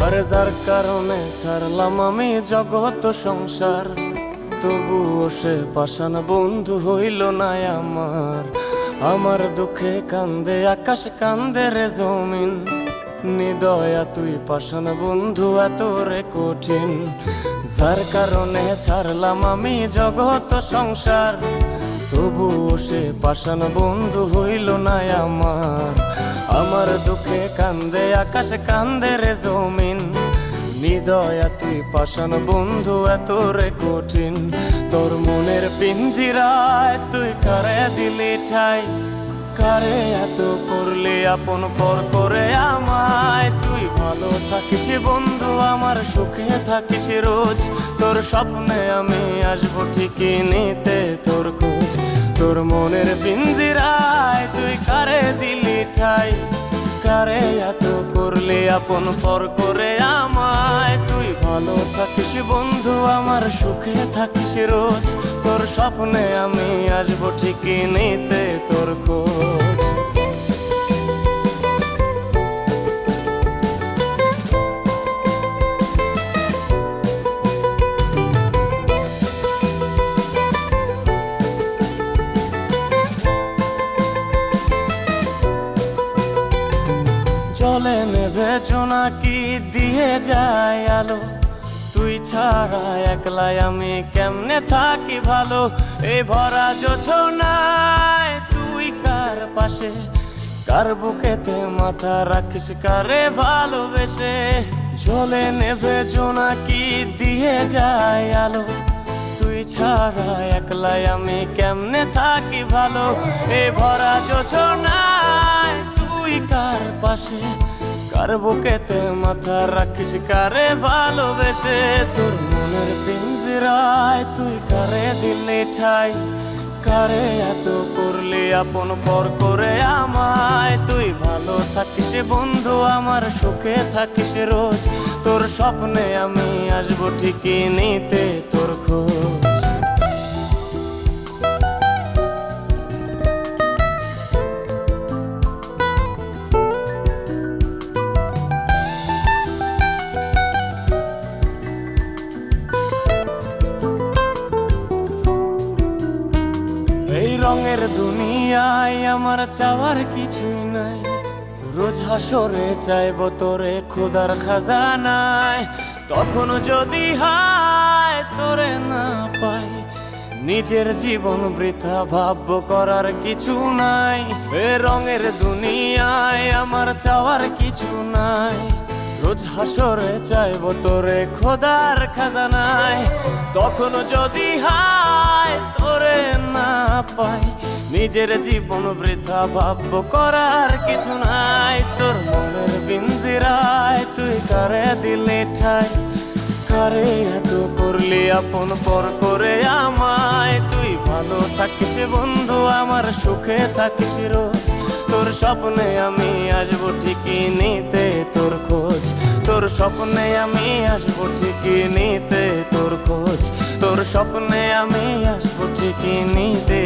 আরে যার কারণে ছাড়লাম আমি জগৎ সংসার, তবুও সে পাষাণ বন্ধু হইল না আমার। আমার দুঃখে কান্দে আকাশ, কান্দে রে জমিন, নিদয়া তুই পাষাণ বন্ধু এত রে কঠিন। যার কারণে ছাড়লাম আমি জগৎ সংসার, তবুও সে পাষাণ বন্ধু হইল না আমার। আমার দুঃখে কান্দে আকাশ, কান্দে রে জমিন, নিদয়া তুই পাষাণ বন্ধু এত রে কঠিন। তোর মনের পিঞ্জিরায় তুই কারে দিলি ঠাই, কারে এত করলি আপন পর করে আমায়। তুই ভালো থাকিস বন্ধু আমার, সুখে থাকিস রোজ, তোর স্বপ্নে আমি আসবো ঠিকই নিতে তোর খোঁজ। তোর মনের পিঞ্জিরায় তুই কারে দিলি ঠাই, কারে এত করলি আপন পর করে আমায়। তুই ভালো থাকিস বন্ধু আমার, সুখে থাকিস রোজ, তোর স্বপ্নে আমি আসবো ঠিকই নিতে তোর খোঁজ। জলে নেভে জোনাকি দিয়ে যায় আলো, তুই ছাড়া একলাই আমি কেমনে থাকি ভালো। এই ভরা জোছনায় তুই কার পাশে, কার বুকেতে মাথা রাখিস কারে ভালোবেসে। জলে নেভে জোনাকি দিয়ে যায় আলো, তুই ছাড়া একলাই আমি কেমনে থাকি ভালো। এই ভরা জোছনায় তুই কার পাশে, কার বুকেতে মাথা রাখিস কারে ভালোবেসে। তোর মনের পিঞ্জিরায় তুই কারে দিলি ঠাই, কারে এত করলি আপন পর করে আমায়। তুই ভালো থাকিস বন্ধু আমার, সুখে থাকিস রোজ, তোর স্বপ্নে আমি আসবো ঠিকই নিতে তোর খোঁজ। এই রঙের দুনিয়ায় আমার চাওয়ার কিছুই নাই, রোজ হাসরে চাইব তোরে খোদার খাজানায়। তখন যদি হায় তোরে না পাই, নিজের জীবন বৃথা ভাব্য করার কিছু নাই। এ রঙের দুনিয়ায় আমার চাওয়ার কিছু নাই, রোজ হাসরে চাইব তোরে খোদার খাজানায়। তখন যদি হায় তোরে না পাই, নিজের জীবন বৃথা ভাব্য করার কিছু নাই। তোর মনের পিঞ্জিরায় তুই কারে দিলি ঠাই, কারে এত করলি আপন পর করে আমায়। তুই ভালো থাকিস বন্ধু আমার, সুখে থাকিস রোজ, তোর স্বপ্নে আমি আসবো ঠিকই নিতে তোর খোঁজ। তোর স্বপ্নে আমি আসবো ঠিকই নিতে তোর খোঁজ, তোর স্বপ্নে আমি আসবো ঠিকই নিতে